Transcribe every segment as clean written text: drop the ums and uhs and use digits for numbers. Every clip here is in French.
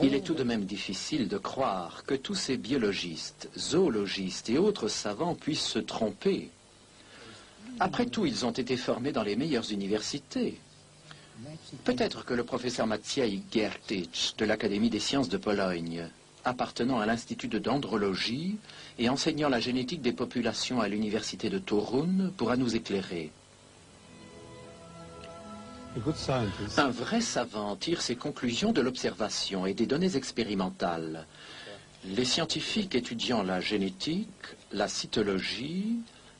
Il est tout de même difficile de croire que tous ces biologistes, zoologistes et autres savants puissent se tromper. Après tout, ils ont été formés dans les meilleures universités. Peut-être que le professeur Maciej Giertych de l'Académie des sciences de Pologne, appartenant à l'Institut de dendrologie et enseignant la génétique des populations à l'université de Torun, pourra nous éclairer. Un vrai savant tire ses conclusions de l'observation et des données expérimentales. Les scientifiques étudiant la génétique, la cytologie,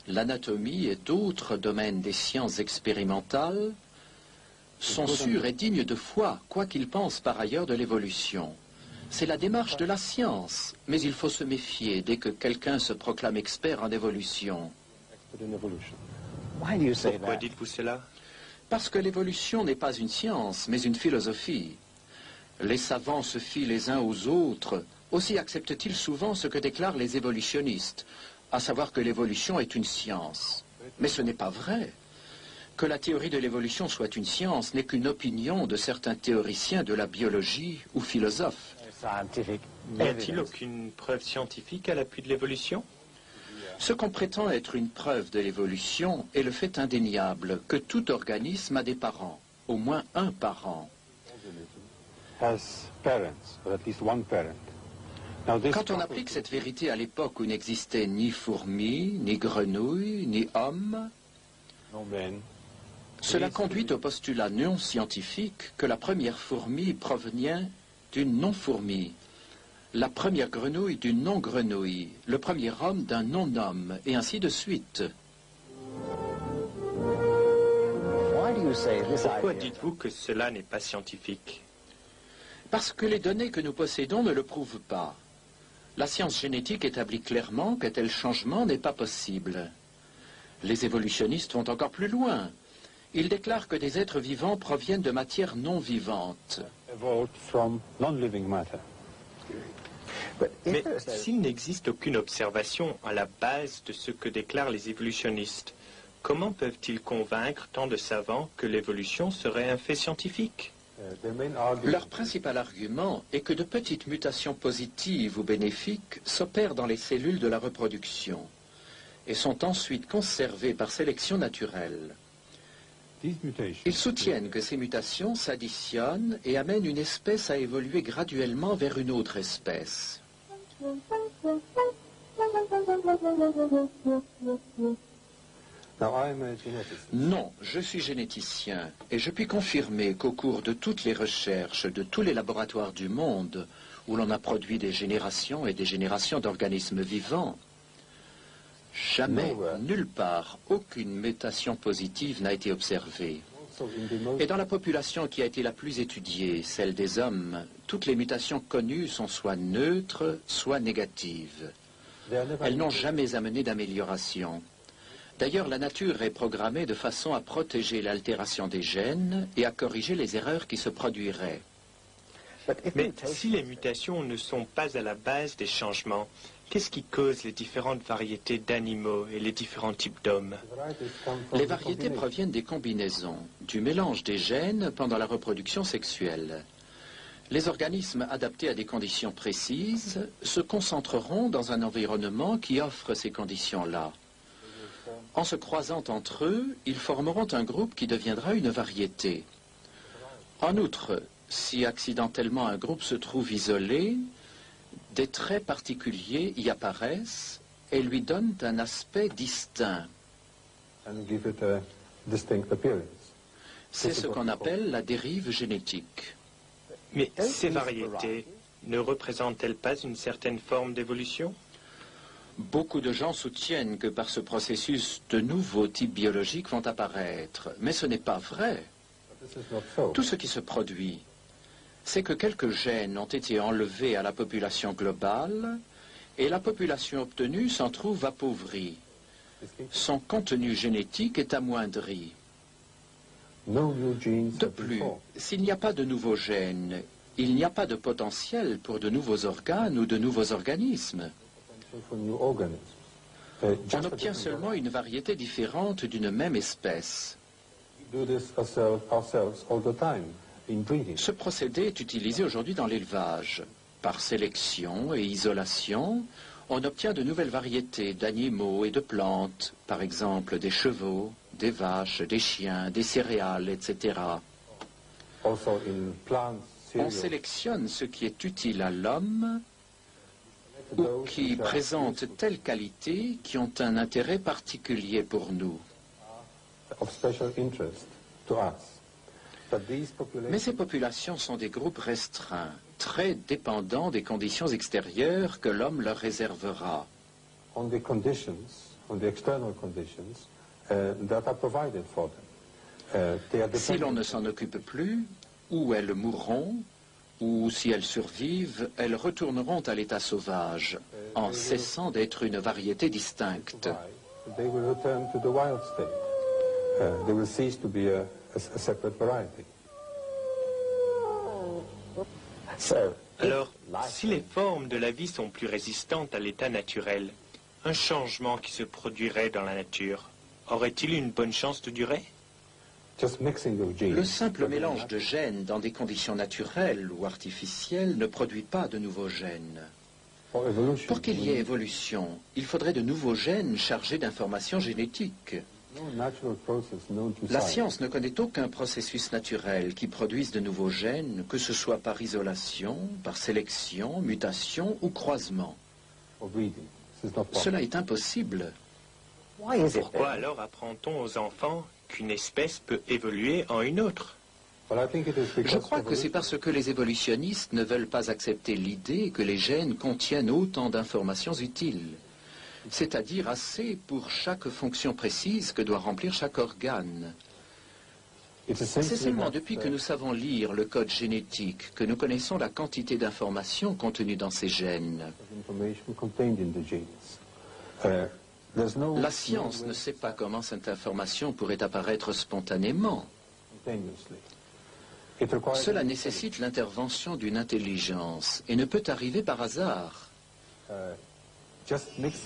l'anatomie et d'autres domaines des sciences expérimentales sont sûrs et dignes de foi, quoi qu'ils pensent par ailleurs de l'évolution. C'est la démarche de la science, mais il faut se méfier dès que quelqu'un se proclame expert en évolution. Pourquoi dites-vous cela? Parce que l'évolution n'est pas une science, mais une philosophie. Les savants se fient les uns aux autres, aussi acceptent-ils souvent ce que déclarent les évolutionnistes, à savoir que l'évolution est une science. Mais ce n'est pas vrai. Que la théorie de l'évolution soit une science n'est qu'une opinion de certains théoriciens de la biologie ou philosophes. N'y a-t-il aucune preuve scientifique à l'appui de l'évolution? Ce qu'on prétend être une preuve de l'évolution est le fait indéniable que tout organisme a des parents, au moins un parent. Quand on applique cette vérité à l'époque où n'existaient ni fourmis, ni grenouilles, ni hommes, cela conduit au postulat non scientifique que la première fourmi provient d'une non-fourmi, la première grenouille d'une non-grenouille, le premier homme d'un non-homme, et ainsi de suite. Pourquoi dites-vous que cela n'est pas scientifique? Parce que les données que nous possédons ne le prouvent pas. La science génétique établit clairement qu'un tel changement n'est pas possible. Les évolutionnistes vont encore plus loin. Ils déclarent que des êtres vivants proviennent de matière non vivante. Mais s'il n'existe aucune observation à la base de ce que déclarent les évolutionnistes, comment peuvent-ils convaincre tant de savants que l'évolution serait un fait scientifique? Leur principal argument est que de petites mutations positives ou bénéfiques s'opèrent dans les cellules de la reproduction et sont ensuite conservées par sélection naturelle. Ils soutiennent que ces mutations s'additionnent et amènent une espèce à évoluer graduellement vers une autre espèce. Non, je suis généticien et je puis confirmer qu'au cours de toutes les recherches de tous les laboratoires du monde où l'on a produit des générations et des générations d'organismes vivants, jamais, nulle part, aucune mutation positive n'a été observée. Et dans la population qui a été la plus étudiée, celle des hommes, toutes les mutations connues sont soit neutres, soit négatives. Elles n'ont jamais amené d'amélioration. D'ailleurs, la nature est programmée de façon à protéger l'altération des gènes et à corriger les erreurs qui se produiraient. Mais si les mutations ne sont pas à la base des changements, qu'est-ce qui cause les différentes variétés d'animaux et les différents types d'hommes? Les variétés proviennent des combinaisons, du mélange des gènes pendant la reproduction sexuelle. Les organismes adaptés à des conditions précises se concentreront dans un environnement qui offre ces conditions-là. En se croisant entre eux, ils formeront un groupe qui deviendra une variété. En outre, si accidentellement un groupe se trouve isolé, des traits particuliers y apparaissent et lui donnent un aspect distinct. C'est ce qu'on appelle la dérive génétique. Mais ces variétés ne représentent-elles pas une certaine forme d'évolution? Beaucoup de gens soutiennent que par ce processus, de nouveaux types biologiques vont apparaître. Mais ce n'est pas vrai. Tout ce qui se produit, c'est que quelques gènes ont été enlevés à la population globale et la population obtenue s'en trouve appauvrie. Son contenu génétique est amoindri. De plus, s'il n'y a pas de nouveaux gènes, il n'y a pas de potentiel pour de nouveaux organes ou de nouveaux organismes. On obtient seulement une variété différente d'une même espèce. Ce procédé est utilisé aujourd'hui dans l'élevage. Par sélection et isolation, on obtient de nouvelles variétés d'animaux et de plantes, par exemple des chevaux, des vaches, des chiens, des céréales, etc. On sélectionne ce qui est utile à l'homme ou qui présente telles qualités qui ont un intérêt particulier pour nous. Mais ces populations sont des groupes restreints, très dépendants des conditions extérieures que l'homme leur réservera. Si l'on ne s'en occupe plus, ou elles mourront, ou si elles survivent, elles retourneront à l'état sauvage, en cessant d'être une variété distincte. Alors, si les formes de la vie sont plus résistantes à l'état naturel, un changement qui se produirait dans la nature, aurait-il une bonne chance de durer? Le simple mélange de gènes dans des conditions naturelles ou artificielles ne produit pas de nouveaux gènes. Pour qu'il y ait évolution, il faudrait de nouveaux gènes chargés d'informations génétiques. La science ne connaît aucun processus naturel qui produise de nouveaux gènes, que ce soit par isolation, par sélection, mutation ou croisement. Cela est impossible. Pourquoi alors apprend-on aux enfants qu'une espèce peut évoluer en une autre? Je crois que c'est parce que les évolutionnistes ne veulent pas accepter l'idée que les gènes contiennent autant d'informations utiles, c'est-à-dire assez pour chaque fonction précise que doit remplir chaque organe. C'est seulement depuis que nous savons lire le code génétique que nous connaissons la quantité d'informations contenues dans ces gènes. La science ne sait pas comment cette information pourrait apparaître spontanément. Cela nécessite l'intervention d'une intelligence et ne peut arriver par hasard.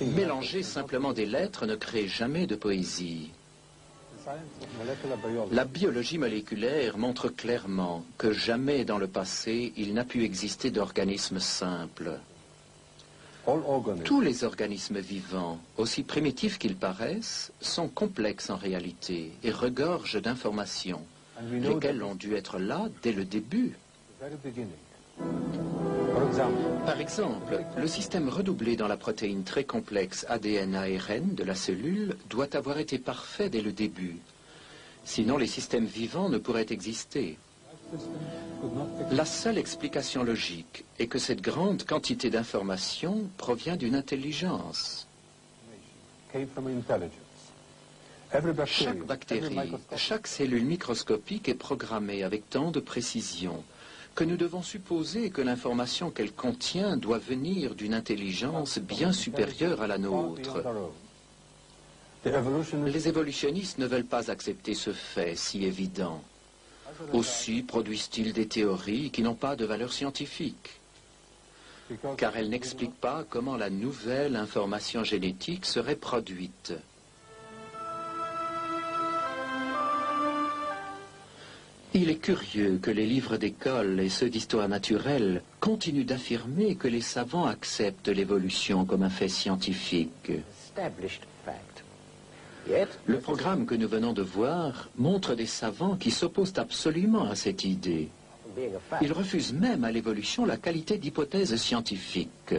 Mélanger simplement des lettres ne crée jamais de poésie. La biologie moléculaire montre clairement que jamais dans le passé il n'a pu exister d'organisme simple. Tous les organismes vivants, aussi primitifs qu'ils paraissent, sont complexes en réalité et regorgent d'informations, lesquelles ont dû être là dès le début. Par exemple, le système redoublé dans la protéine très complexe ADN-ARN de la cellule doit avoir été parfait dès le début. Sinon, les systèmes vivants ne pourraient exister. La seule explication logique est que cette grande quantité d'informations provient d'une intelligence. Chaque bactérie, chaque cellule microscopique est programmée avec tant de précision que nous devons supposer que l'information qu'elle contient doit venir d'une intelligence bien supérieure à la nôtre. Les évolutionnistes ne veulent pas accepter ce fait si évident. Aussi produisent-ils des théories qui n'ont pas de valeur scientifique, car elles n'expliquent pas comment la nouvelle information génétique serait produite. Il est curieux que les livres d'école et ceux d'histoire naturelle continuent d'affirmer que les savants acceptent l'évolution comme un fait scientifique. Le programme que nous venons de voir montre des savants qui s'opposent absolument à cette idée. Ils refusent même à l'évolution la qualité d'hypothèse scientifique.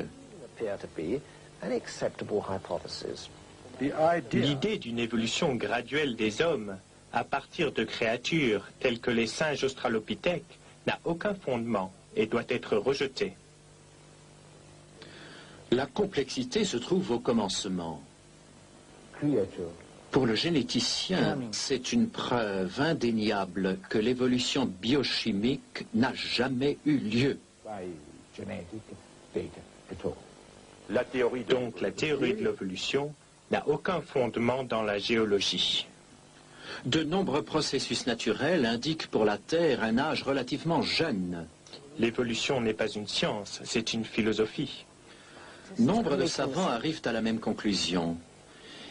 L'idée d'une évolution graduelle des hommes à partir de créatures telles que les singes australopithèques n'a aucun fondement et doit être rejetée. La complexité se trouve au commencement. Pour le généticien, c'est une preuve indéniable que l'évolution biochimique n'a jamais eu lieu. Donc la théorie de l'évolution n'a aucun fondement dans la géologie. De nombreux processus naturels indiquent pour la Terre un âge relativement jeune. L'évolution n'est pas une science, c'est une philosophie. Nombre de savants arrivent à la même conclusion.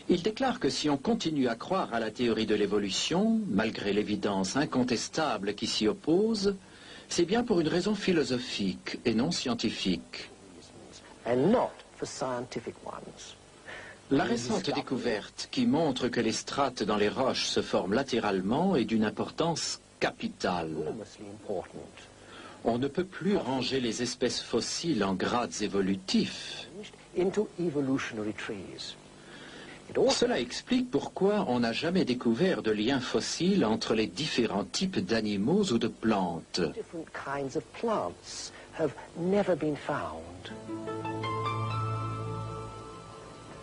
Ils déclarent que si on continue à croire à la théorie de l'évolution, malgré l'évidence incontestable qui s'y oppose, C'est bien pour une raison philosophique et non scientifique. And not for scientific ones. La récente découverte qui montre que les strates dans les roches se forment latéralement est d'une importance capitale. Enormously important. On ne peut plus ranger les espèces fossiles en grades évolutifs. Into evolutionary trees. It also Cela explique pourquoi on n'a jamais découvert de lien fossile entre les différents types d'animaux ou de plantes. different kinds of plants have never been found.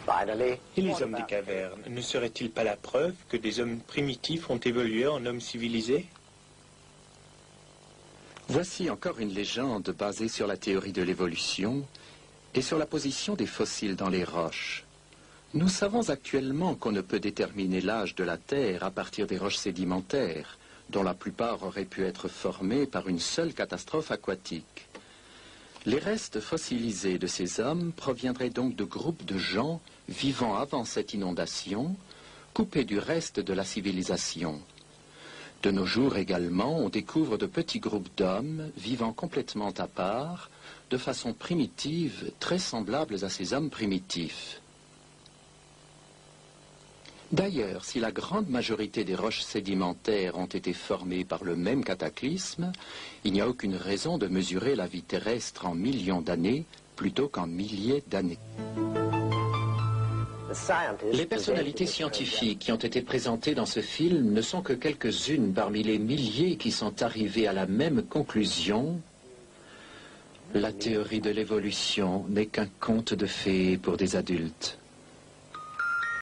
Finally, Et les what hommes des about- cavernes, ne seraient-ils pas la preuve que des hommes primitifs ont évolué en hommes civilisés? Voici encore une légende basée sur la théorie de l'évolution et sur la position des fossiles dans les roches. Nous savons actuellement qu'on ne peut déterminer l'âge de la Terre à partir des roches sédimentaires, dont la plupart auraient pu être formées par une seule catastrophe aquatique. Les restes fossilisés de ces hommes proviendraient donc de groupes de gens vivant avant cette inondation, coupés du reste de la civilisation. De nos jours également, on découvre de petits groupes d'hommes vivant complètement à part, de façon primitive, très semblables à ces hommes primitifs. D'ailleurs, si la grande majorité des roches sédimentaires ont été formées par le même cataclysme, il n'y a aucune raison de mesurer la vie terrestre en millions d'années plutôt qu'en milliers d'années. The scientists Les personnalités presented the scientifiques qui ont été présentées dans ce film ne sont que quelques-unes parmi les milliers qui sont arrivées à la même conclusion. La théorie de l'évolution n'est qu'un conte de fées pour des adultes.